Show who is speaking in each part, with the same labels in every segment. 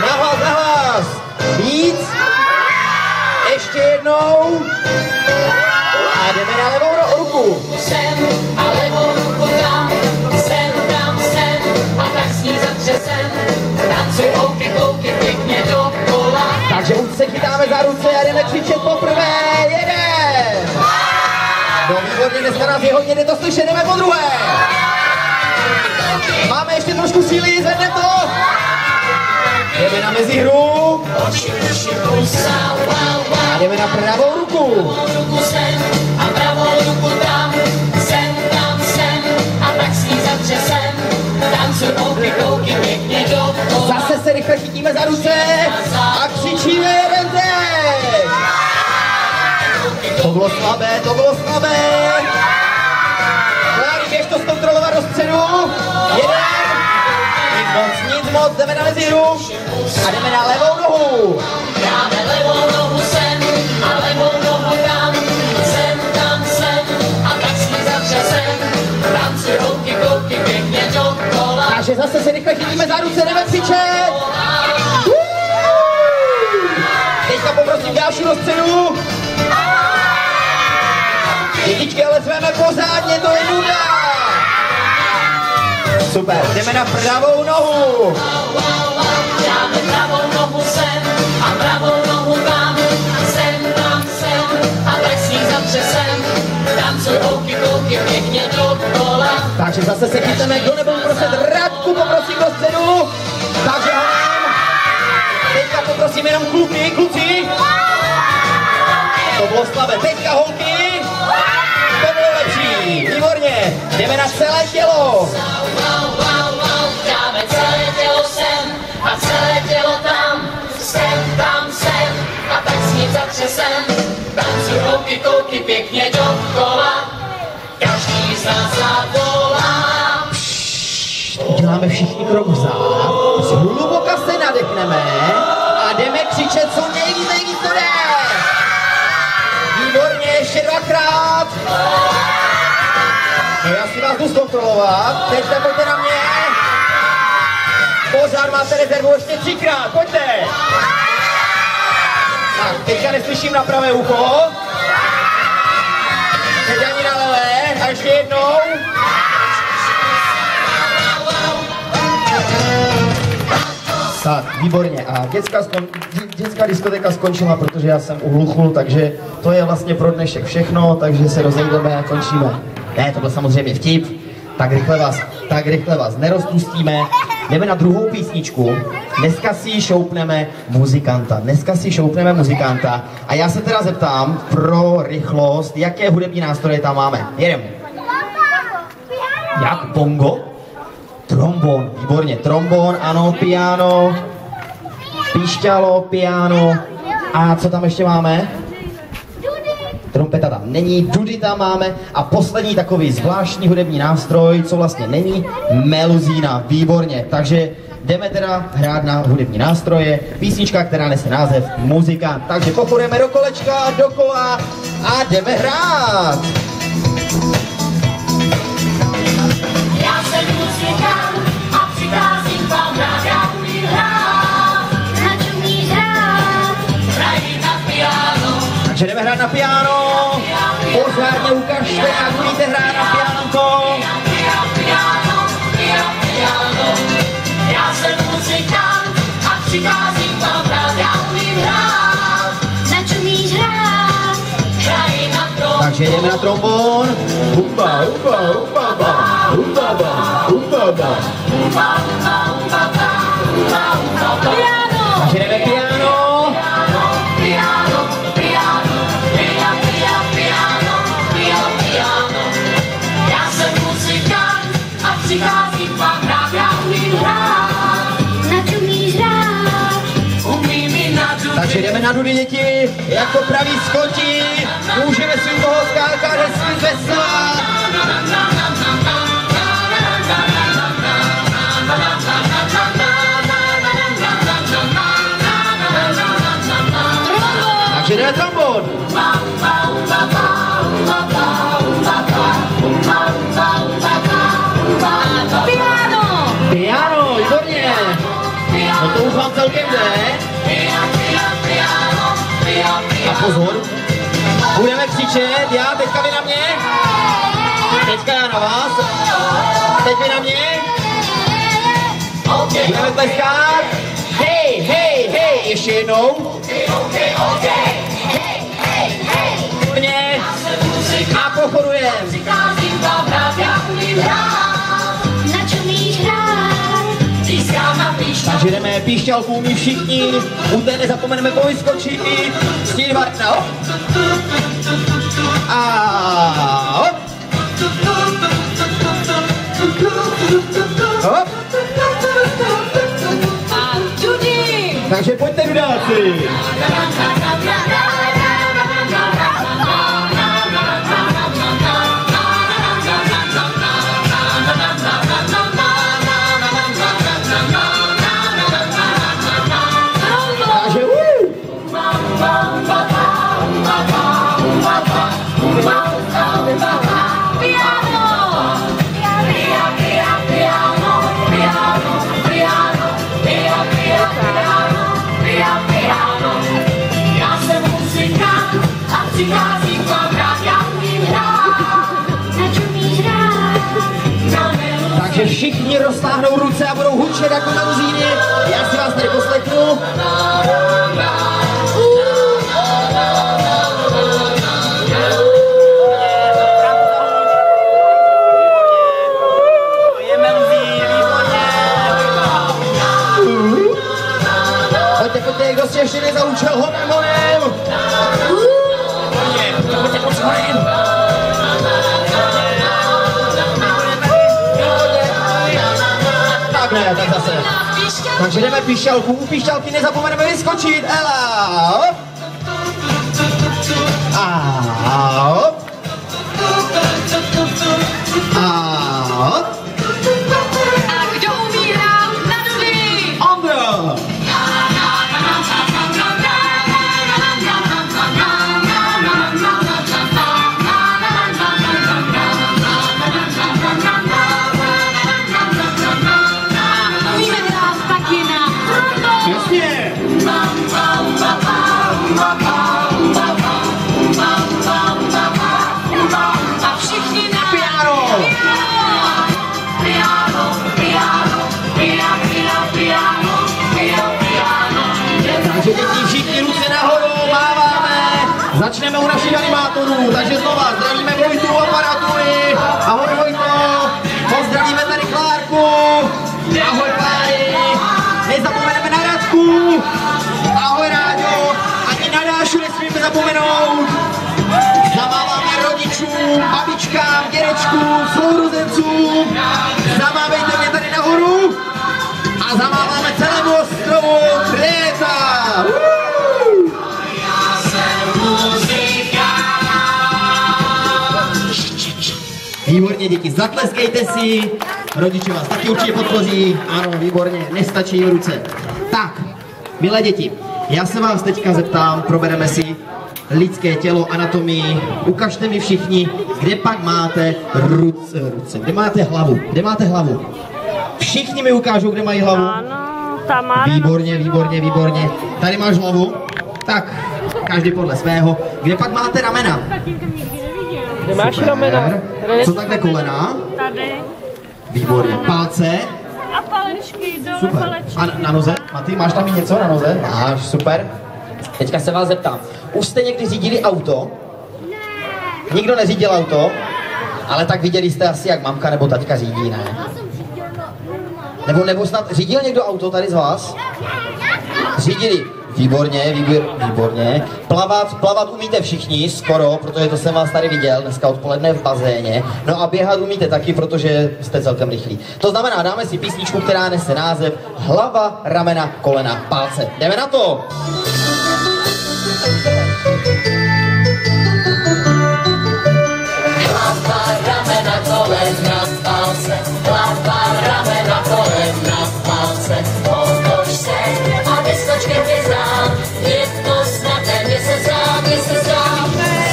Speaker 1: Nahlas, nahlas. Víc. Ještě jednou. A jdeme na levou ruku.
Speaker 2: Sem a levou ruku tam, sem, tam, sem, a tak s ní zatřesem. Tancuj houky, kouky, pěkně dokola.
Speaker 1: Takže už se chytáme za ruce a jdeme křičet poprvé. Jedem. No výborně, dneska nás je hodně, jde to slyšet, jdeme po druhé. Máme ještě trošku síly, zvedneme to. Jdeme na mezihru. A jdeme na pravou ruku.
Speaker 2: A pravou ruku tam, sem, tam, sem, a tak s ní zatřesem. Tancuj houky, kouky, pěkně dokola.
Speaker 1: Zase se rychle chytíme za ruce a křičíme jeden teď. To bylo slabé, to bylo slabé. Kláry, běž to zkontrolovat do středu. Jeden. Nic moc, jdeme na mezihru. A jdeme na levou nohu.
Speaker 2: Dáme levou nohu sem a levou nohu tam, sem, tam, sem, a tak s ní zatřesem. Tancuj houky, kouky, pěkně dokola.
Speaker 1: Takže zase se rychle chytíme za ruce, jdeme křičet. Teďka poprosím další do středu. Dětičky, ale zveme pořádně, to je nuda. Super, jdeme na pravou nohu.
Speaker 2: Dáme pravou nohu sem a pravou nohu tam, sem, tam, sem, a tak s ní zatřesem. Tancuj houky, kouky, pěkně dokola.
Speaker 1: Takže zase se chyteme, kdo nebyl prosit Radku, poprosím do středu. Takže honem. Teďka poprosím jenom kluci. To bylo slabé, teďka holky. To bylo lepší, výborně. Jdeme na celé tělo.
Speaker 2: Dáme celé tělo sem a celé tělo tam, sem, tam, sem, a tak s ním zatřesem. Tancuj houky, kouky, pěkně dokola. Každý z nás zavolá.
Speaker 1: Uděláme všichni krok vzad, zhluboka se nadechneme a jdeme křičet co nejvíc to jde. Výborně, ještě dvakrát. No já si vás jdu zkontrolovat, teď pojďte na mě. Pořád máte rezervu ještě třikrát, pojďte. Tak, teďka neslyším na pravé ucho. Teď ani na levé, a ještě jednou. Tak, výborně. A dětská diskotéka skončila, protože já jsem uhluchl, takže to je vlastně pro dnešek všechno, takže se rozejdeme a končíme. Ne, to byl samozřejmě vtip. Tak rychle vás nerozpustíme. Jdeme na druhou písničku. Dneska si šoupneme muzikanta. A já se teda zeptám pro rychlost, jaké hudební nástroje tam máme. Jedem. Jak? Bongo? Trombon, výborně, trombon, ano, piano, píšťalo, piano, a co tam ještě máme? Trompeta tam není, dudy tam máme a poslední takový zvláštní hudební nástroj, co vlastně není, meluzína, výborně, takže jdeme teda hrát na hudební nástroje, písnička, která nese název Muzikant, takže pochodujeme do kolečka, dokola a jdeme hrát!
Speaker 2: Já jsem muzikant a přicházím vám rád, já umím hrát. Na čem umíš hrát? Hrají na piano.
Speaker 1: Takže jdeme hrát na piano. Pořádně ukažte, jak umíte hrát na pianko.
Speaker 2: Piano. Já jsem muzikant a přicházím vám rád, já umím hrát. Na čem umíš hrát? Hrají na trombon.
Speaker 1: Takže jdeme na trombon. Humba, humba, humba, ba. Humba, ba, humba, ba. Takže jdeme piano.
Speaker 2: Já jsem muzikant a přicházím vám rád, já umím hrát. Na čem umíš hrát? Umím i na dudy.
Speaker 1: Takže jdeme na dudy, děti. Jako praví skoti. Můžeme si u toho skákat, hezky veselá. Takže jdeme trombon. Piano, výborně. pozor. Budeme křičet, já, teďka vy na mě. Teďka já na vás. Teď vy na mě. Budeme tleskat. Hej, hej, hej, ještě jednou. Mě. A pochodujem. Takže jdeme píšťalku umí všichni, u té nezapomeneme povyskočit, stívat, no. A hop. Hop. Takže pojďte dudáci. Takže všichni roztáhnou ruce a budou hučet jako na muzíny. Já si vás tady poslechnu. Pojďte, pojďte, kdo si ještě nezaučil honem, honem. Pojďte, pojďte. Ne, tak zase. Takže jdeme píšťalku, u píšťalky nezapomeneme vyskočit. Ela, hop. A hop. A hop.
Speaker 2: A kdo umí hrát na dudy?
Speaker 1: Ondra. Takže děti, všichni ruce nahoru, máváme. Začneme u našich animátorů, takže znova zdravíme Vojtu, aparatury. Ahoj Vojto, pozdravíme tady Klárku. Ahoj Kláry, nezapomeneme na Radku. Ahoj Ráďo, ani na Dášu nesmíme zapomenout. Zamáváme rodičům, babičkám, dědečkům, sourozencům. Zamávejte mě tady nahoru. A zamáváme celému ostrovu Kréta! Výborně, děti, zatleskejte si. Rodiče vás taky určitě podpoří. Ano, výborně, nestačí ruce. Tak, milé děti, já se vás teďka zeptám, probereme si lidské tělo, anatomii. Ukažte mi všichni, kde pak máte ruce, kde máte hlavu, kde máte hlavu. Všichni mi ukážou, kde mají hlavu.
Speaker 3: Ano, tam má.
Speaker 1: Výborně, výborně, výborně. Tady máš hlavu? Tak, každý podle svého. Kde pak máte ramena?
Speaker 3: Kde máš ramena?
Speaker 1: Co takhle kolena?
Speaker 3: Tady.
Speaker 1: Výborně. Palce?
Speaker 3: A palečky, dole
Speaker 1: Super.
Speaker 3: palečky.
Speaker 1: A na noze? Maty, máš tam i něco na noze? Máš, super. Teďka se vás zeptám. Už jste někdy řídili auto? Ne. Nikdo neřídil auto? Ale tak viděli jste asi, jak mamka nebo taťka řídí, ne? Nebo snad řídil někdo auto tady z vás? Řídili. Výborně, výborně. Plavat umíte všichni, skoro, protože to jsem vás tady viděl dneska odpoledne v bazéně. No a běhat umíte taky, protože jste celkem rychlí. To znamená, dáme si písničku, která nese název Hlava, ramena, kolena, palce. Jdeme na to!
Speaker 2: Hlava, ramena, kolena, palce. Hlava, ramena, kolena, palce. Otoč se a vyskoč ke hvězdám. Je to snadné, mě se zdá.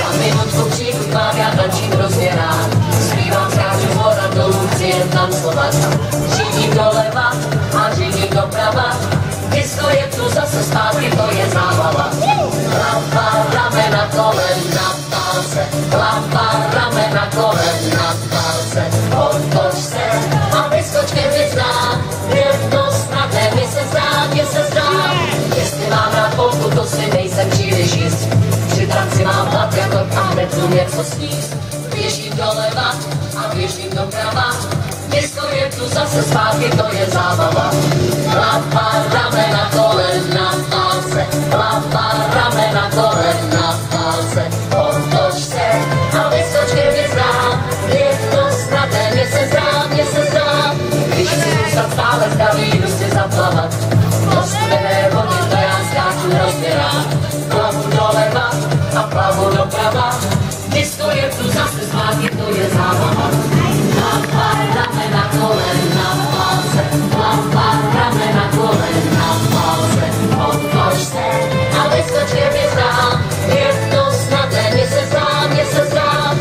Speaker 2: Za minutku přijdu k vám, já tančím hrozně rád. Zpívám, skáču hora dolů, chci jen tancovat. Řídím doleva a řídím doprava. Disco je tu zase zpátky, to je chci něco sníst. Běžím doleva a běžím doprava. Město je tu zase zpátky, to je zábava. Hlava, ramena, kolena, palce. Hlava, ramena, kolena, palce. Otoč se a vyskoč ke hvězdám. Je to snadné, mě se zdá, mě se zdá. Když chci zůstat stále zdravý, jdu si zaplavat. Do studené vody to já skáču hrozně rád. Plavu doleva a plavu doprava. Město je tu zase zpátky, to je zábava. Hlava, ramena, kolena, palce. Hlava, ramena, kolena, palce. Otoč se a vyskoč ke hvězdám. Je to snadné, mě se zdá, mě se zdá.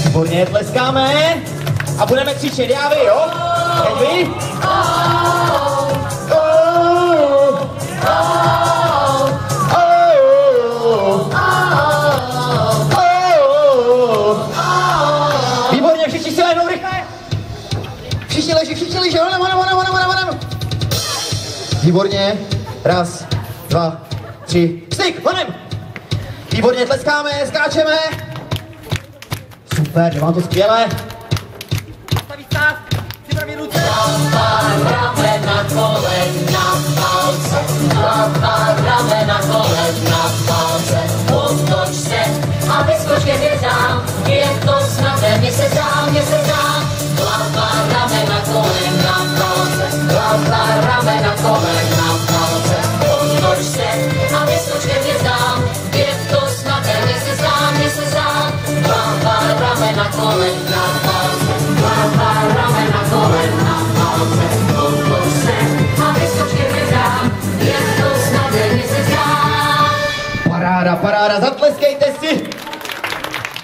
Speaker 1: Výborně, tleskáme a budeme křičet, já vy, jo? Teď vy? Výborně, všichni si lehnou rychle. Všichni leží, honem. Výborně, raz, dva, tři, styk, honem. Výborně, tleskáme, skáčeme. Super, že vám to skvěle. Staví stát, připraví ruce.
Speaker 2: Hlava, ramena, kolena, palce. Hlava, ramena, kolena, palce. Otoč se a vyskoč ke hvězdám. Je to snadné, mě se zdá, mě se zdá. Hlava, ramena, kolena, palce. Hlava, ramena, kolena, palce. Otoč se a vyskoč ke hvězdám. Je to snadné, mě se zdá, mě se zdá. Hlava, ramena, kolena, palce. Hlava, ramena, kolena, palce. Otoč se a vyskoč ke hvězdám. Je to snadné, mě se zdá.
Speaker 1: Paráda, zatleskejte si.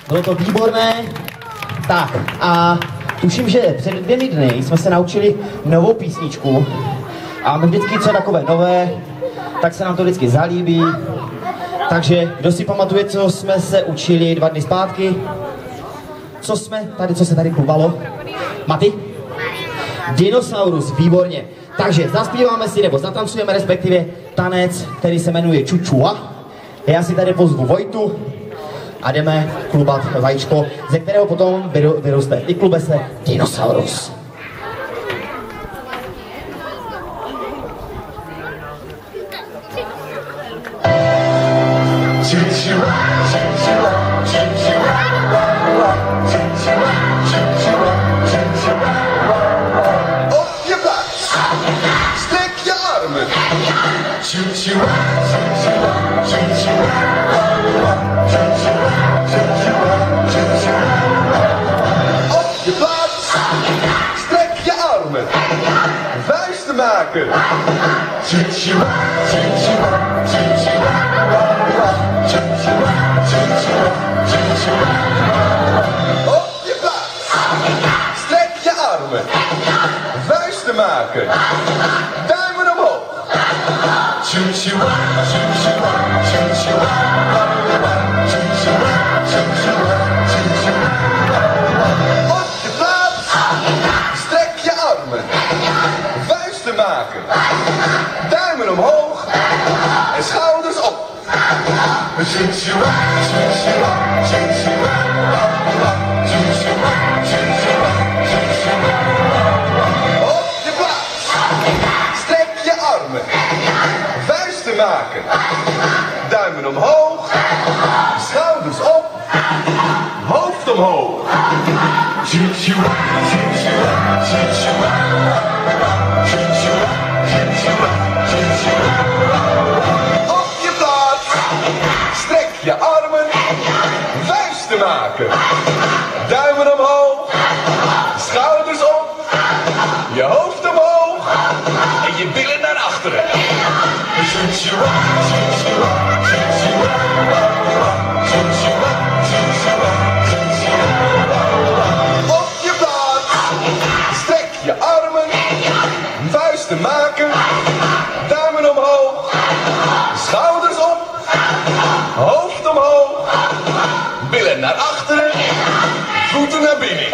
Speaker 1: Bylo to výborné. Tak a tuším, že před 2 dny jsme se naučili novou písničku. A my vždycky, co je takové nové, tak se nám to vždycky zalíbí. Takže kdo si pamatuje, co jsme se učili 2 dny zpátky? Co se tady klubalo? Maty? Dinosaurus, výborně. Takže zaspíváme si, nebo zatancujeme respektive tanec, který se jmenuje Čučua. Já si tady pozvu Vojtu a jdeme klubat vajíčko, ze kterého potom vyroste i klube se Dinosaurus.
Speaker 4: Op je plaats, strek je armen, vuisten maken. Op je plaats, strek je armen, vuisten maken. Duimen omhoog. Op je plaats, strek je armen, vuisten maken, duimen omhoog en schouders op. Op je plaats, strek je armen, vuisten maken, duimen omhoog, schouders op, hoofd omhoog. Op je plaats, strek je armen, vuisten maken, duimen omhoog, schouders op, je hoofd omhoog en je billen naar achteren. Op je plaats, strek je armen, vuisten maken, duimen omhoog, schouders op, hoofd omhoog, billen naar achteren, voeten naar binnen.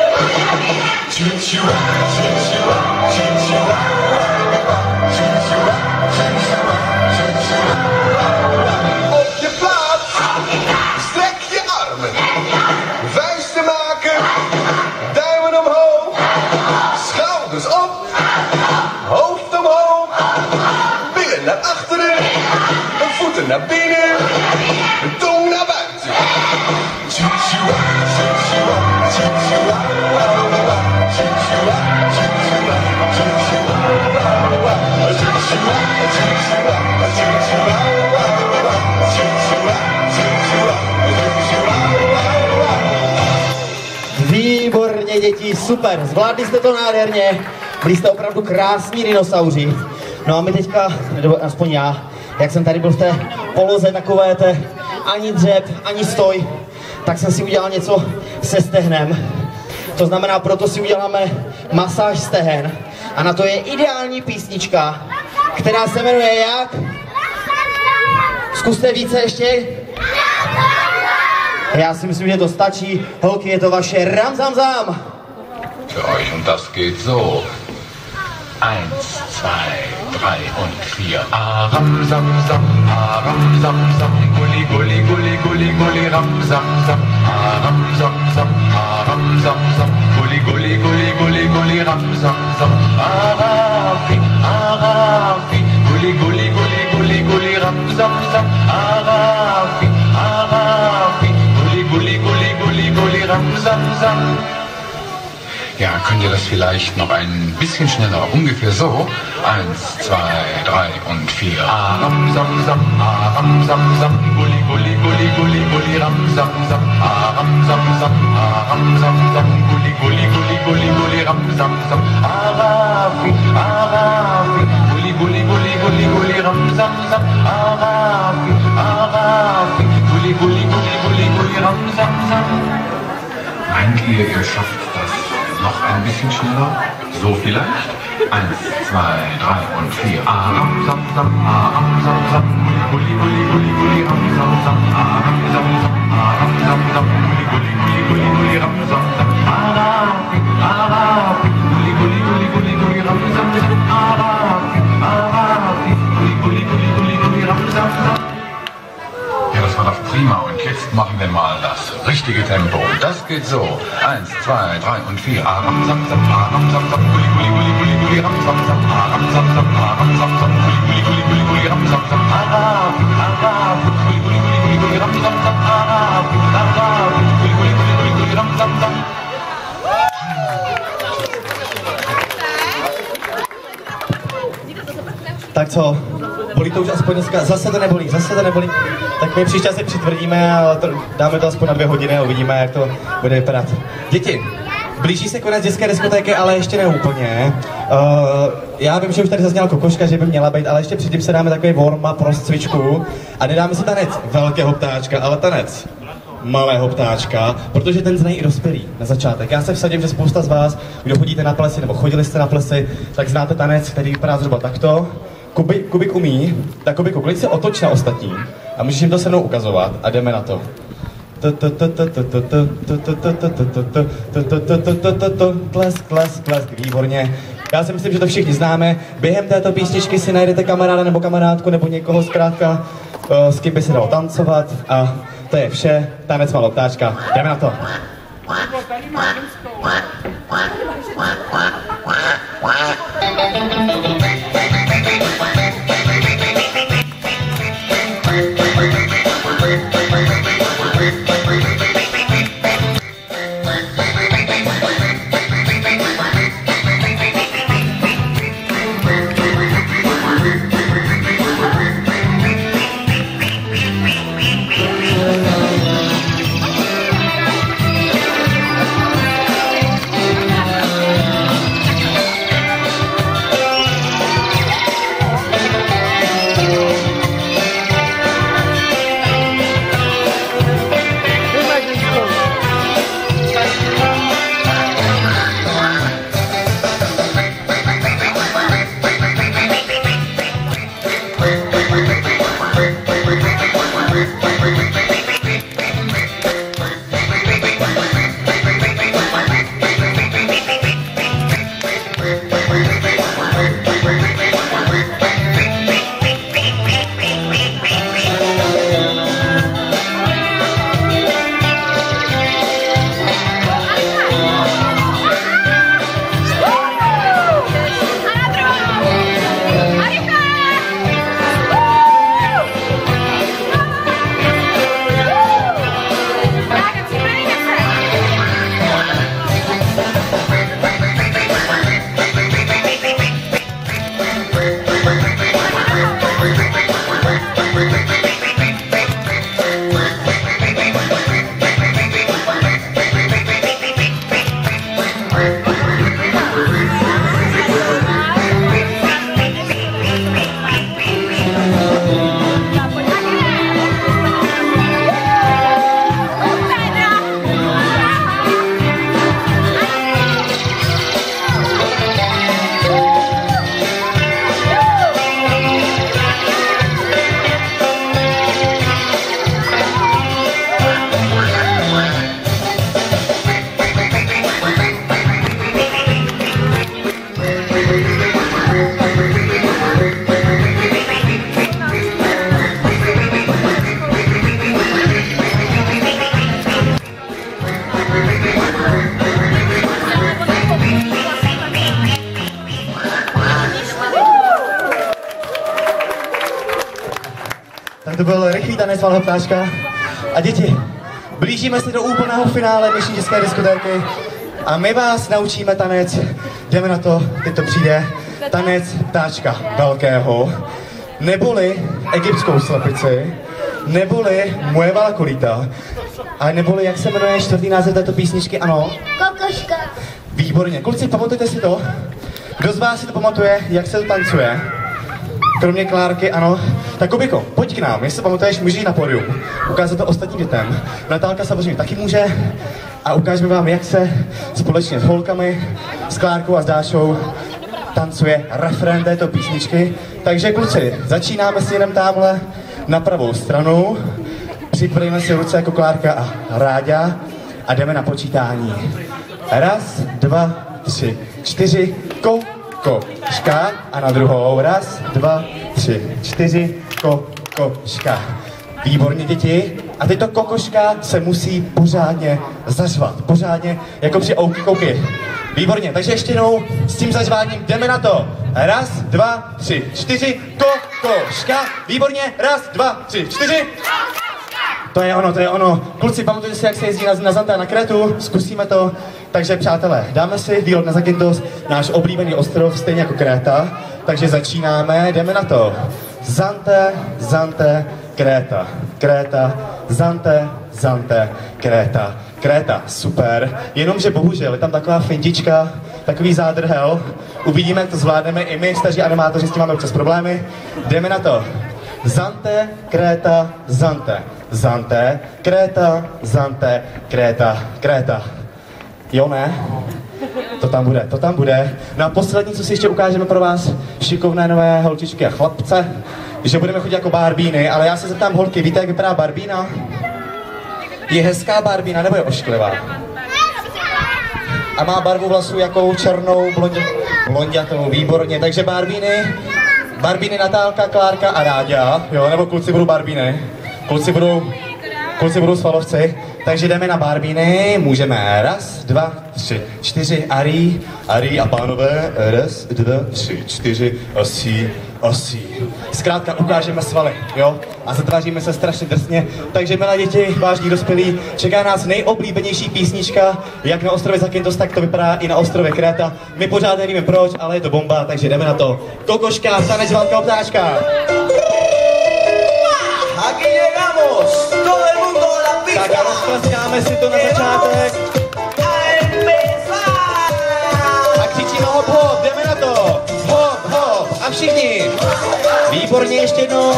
Speaker 4: Op je plaats, strek je armen, naar binnen, tong naar buiten. Tjutjua, tjutjua, tjutjua, wauwa. Tjutjua, tjutjua, tjutjua, wauwa. Tjutjua, tjutjua, tjutjua, wauwa. Tjutjua, tjutjua, tjutjua, wauwa.
Speaker 1: Výborně, děti, super, zvládli jste to nádherně, byli jste opravdu krásní dinosauři. No a my teďka, nebo aspoň já, jak jsem tady byl v té poloze takové té ani dřep, ani stoj, tak jsem si udělal něco se stehnem. To znamená, proto si uděláme masáž stehen. A na to je ideální písnička, která se jmenuje jak? Zkuste více ještě. Já si myslím, že to stačí. Holky, je to vaše Ram Zam Zam.
Speaker 5: Für euch und das geht so. 1, 2, 3 und 4. Ram Sam Sam, Ram Sam Sam, Gulli Gulli Gulli Gulli Gulli Ram Sam Sam, Ram Sam Sam, Ram Sam Sam, Gulli Gulli Gulli Gulli Gulli Ram Sam Sam, Arafi, Arafi, Gulli Gulli Gulli Gulli Gulli Ram Sam Sam, Arafi, Arafi, Gulli Gulli Gulli Gulli Gulli Ram Sam Sam. Ja, könnt ihr das vielleicht noch ein bisschen schneller? Ungefähr so. 1, 2, 3 und 4. Ram Sam Sam, Ram Sam Sam, Gulli Gulli Gulli Gulli Gulli Ram Sam Sam, Ram Sam Sam, Ram Sam Sam, Gulli Gulli Gulli Gulli Gulli Ram Sam Sam, Arafi, Arafi, Gulli Gulli Gulli Gulli Gulli Ram Sam Sam, Arafi, Arafi, Gulli Gulli Gulli Gulli Gulli Ram Sam Sam. Meint ihr schafft das noch ein bisschen schneller? So vielleicht? 1, 2, 3 und 4. Ram Sam Sam, Ram Sam Sam, Gulli Gulli Gulli Gulli Ram Sam Sam, Ram Sam Sam, Ram Sam Sam, Gulli Gulli Gulli Gulli Gulli Ram Sam Sam, Arafi, Arafi, Gulli Gulli Gulli Gulli Gulli Ram Sam Sam, Arafi, Arafi, Gulli Gulli Gulli Gulli Gulli Ram Sam Sam. Ja, das war doch prima. Und jetzt machen wir mal das richtige Tempo. Das geht so. 1, 2, 3 und 4. Ram Sam Sam, Ram Sam Sam, Gulli Gulli Gulli Gulli Gulli Ram Sam Sam, Ram Sam Sam, Ram Sam Sam, Gulli Gulli Gulli Gulli Gulli Ram Sam Sam, Arafi, Arafi, Gulli Gulli Gulli Gulli Gulli Ram Sam Sam, Arafi, Arafi, Gulli Gulli Gulli Gulli Gulli Ram Sam Sam.
Speaker 1: Tak co? Bolí to už aspoň dneska? Zase to nebolí, zase to nebolí. Tak my příště se přitvrdíme a dáme to aspoň na 2 hodiny a uvidíme, jak to bude vypadat. Děti, blíží se konec dětské diskotéky, ale ještě ne úplně. Já vím, že už tady zazněla kokoška, že by měla být, ale ještě předtím se dáme takový warm-up pro cvičku a nedáme si tanec velkého ptáčka, ale tanec malého ptáčka, protože ten znají i dospělí na začátek. Já se vsadím, že spousta z vás, kdo chodíte na plesy nebo chodili jste na plesy, tak znáte tanec, který vypadá zhruba takto. Kubik umí, tak Kubiku, klid se otoč na ostatní a můžeš jim to se mnou ukazovat a jdeme na to. Tlesk, výborně. Já si myslím, že to všichni známe. Během této písničky si najdete kamaráda nebo kamarádku nebo někoho zkrátka, s kým by se dalo tancovat a to je vše. Tanec malého ptáčka. Jdeme na to. Tak to byl rychlý tanec malého ptáčka. A děti, blížíme se do úplného finále dnešní dětské diskotéky a my vás naučíme tanec, jdeme na to, teď to přijde, tanec ptáčka velkého, neboli egyptskou slepici, neboli moje valakolita, a neboli, jak se jmenuje čtvrtý název této písničky, ano?
Speaker 6: Kokoška.
Speaker 1: Výborně, kluci, pamatujte si to? Kdo z vás si to pamatuje, jak se to tancuje? Kromě Klárky, ano. Tak Kubiko, pojď k nám, jestli se pamatuješ, můžeš jít na pódium. Ukázat to ostatním dětem. Natálka samozřejmě taky může. A ukážeme vám, jak se společně s holkami, s Klárkou a s Dášou tancuje refrén této písničky. Takže kluci, začínáme si jenom tamhle na pravou stranu. Připravíme si ruce jako Klárka a Ráďa a jdeme na počítání. 1, 2, 3, 4, kokoška a na druhou. 1, 2, 3, 4, kokoška. Výborně, děti. A teď to kokoška se musí pořádně zařvat. Pořádně, jako při ouky kouky. Výborně, takže ještě jednou s tím zařváním jdeme na to. 1, 2, 3, 4, kokoška. Výborně, 1, 2, 3, 4. To je ono, to je ono. Kluci, pamatujte si, jak se jezdí na Zante a na Krétu? Zkusíme to. Takže přátelé, dáme si výlet na Zakynthos, náš oblíbený ostrov, stejně jako Kréta. Takže začínáme, jdeme na to. Zante, Zante, Kréta. Kréta, Zante, Zante, Kréta. Kréta, super. Jenomže bohužel je tam taková fintička, takový zádrhel. Uvidíme, jak to zvládneme. I my, staří animátoři, s tím máme občas problémy. Jdeme na to. Zante, Kréta, Zante. Zante, Kréta, Zante, Kréta, Kréta. Jo, ne? To tam bude, to tam bude. No a poslední, co si ještě ukážeme pro vás, šikovné nové holčičky a chlapce, že budeme chodit jako Barbíny, ale já se zeptám holky, víte, jak vypadá Barbína? Je hezká Barbína, nebo je ošklivá? A má barvu vlasů jakou? Černou, blondětou, výborně. Takže Barbíny Natálka, Klárka a Ráďa, jo, nebo kluci budou Barbíny. Kluci budou svalovci, takže jdeme na Barbíny, můžeme 1, 2, 3, 4, Ari a pánové, 1, 2, 3, 4, asi. Zkrátka ukážeme svaly, jo, a zatváříme se strašně drsně, takže milé děti, vážní dospělí, čeká nás nejoblíbenější písnička, jak na ostrově Zakynthos, tak to vypadá i na ostrově Kréta. My pořád nevíme proč, ale je to bomba, takže jdeme na to. Kokoška, tanec velkého ptáčka.
Speaker 7: Aquí llegamos, todo el mundo a la pista.
Speaker 1: Tak a rozplaskáme si to na začátek.
Speaker 7: A empezar.
Speaker 1: A křičíme hop hop, jdeme na to. Hop hop a všichni. Výborně ještě jednou.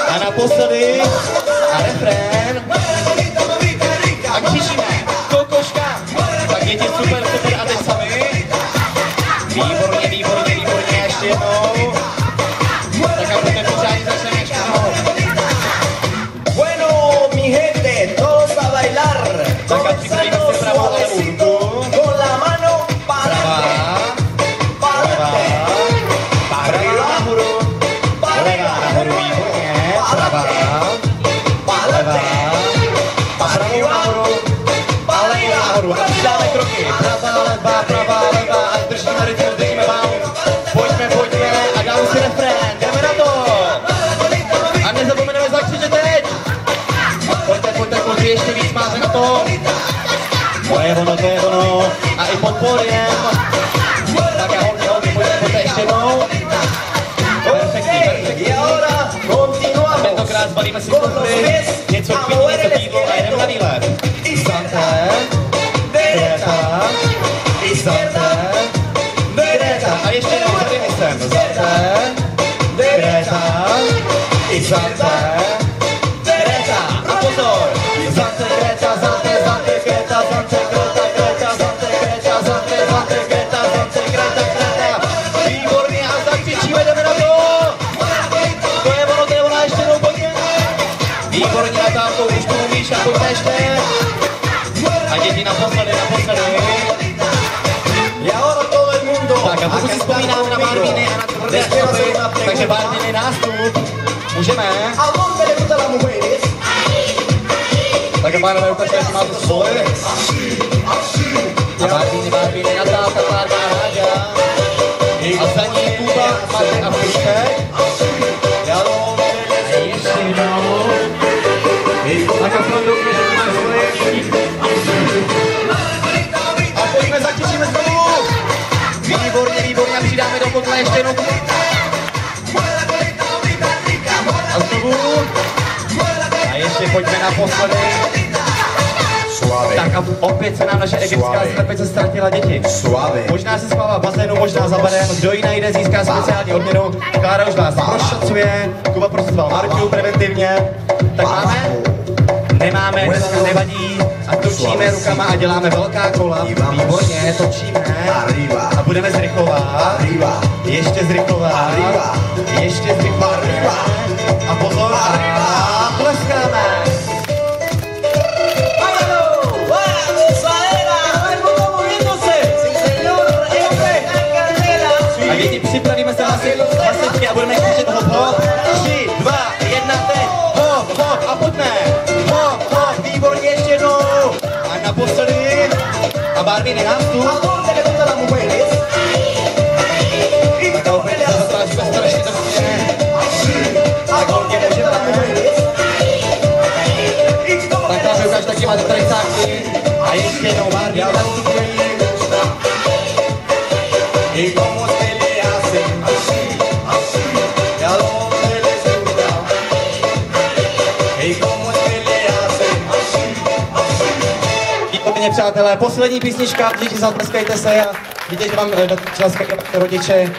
Speaker 1: A naposledy. A refrén. A křičíme. Kokoška. Tak děti, super, super. A teď sami. Výborně, výborně, výborně. Ještě jednou. Tak a budeme pořádně začneme ještě jednou.
Speaker 7: Tak a připravíme si pravou a levou ruku. Con la mano para
Speaker 1: pravá nahoru, levá nahoru, výborně, pravá, levá, pravou nahoru, a levou nahoru. A přidáme kroky, pravá, levá, a držíme rytmu, držíme bounce. Pojďme, a dáme si refrén, jdeme na to. A nezapomeneme zakřičet teď. Pojďte, kluci, ještě víc máte na to. To je ono. A i pod pódiem. Tak a holky, pojďte ještě jednou. Perfektní. A tentokrát zbalíme si kufry, něco k pití, něco k jídlu a jdeme na výlet. Zante, Kréta, Zante, Kréta. A ještě jednou za rymisem. Zante, Kréta, Zante, Kréta. A pozor. Zante, Kréta, Zante, Kréta, Zante, Kréta, Zante, Kréta, Zante, Kréta, Zante, Kréta. Výborně, a zakřičíme, jdeme na to. To je ono, ještě jednou pojďme. Výborně, Natálko, už to umíš, a pojďme ještě. A děti naposledy. Tak a pokud si vzpomínáme na Barbíny a na tvrdé stopy, takže Barbíny nástup. Můžeme? Tak a pánové, ukažte, jestli máte svoje. Ještě jednou. Tak a pronto ukážeme, že máme svoje. A pojďme, zatížíme znovu. Výborně, výborně. A přidáme do kotle ještě jednou. A znovu. A ještě pojďme naposledy. Tak a opět se nám naše egyptská slepice ztratila, děti. Možná se spává v bazénu, možná za barem. Kdo ji najde, získá speciální odměnu. Klára už vás prošacuje. Kuba prosazoval Marku preventivně. Tak máme? Nemáme, dneska nevadí. A točíme rukama a děláme velká kola. Výborně, točíme. A budeme zrychlovat. Ještě zrychlovat. Ještě zrychlovat. A pozor. A pleskáme. A děti, připravíme se hlasitky a budeme křičet hop, hop. 3, 2, 1, teď. Hop, hop a pojďme. Hop, hop, výborně ještě jednou. A naposledy. A Barbie, nechám tu. Tak a opět se zatrážíme strašně do stěny. Tak hodně můžeme. Tak tam ukáž, taky máte trejsáky. A ještě jednou Barbie, nastupuje. Y como se le hace así, así, y a dónde les gusta. Y como se le hace así, así. Výborně, přátelé, poslední písnička, děti, zatleskejte se a vidíte, že vám tleskají rodiče.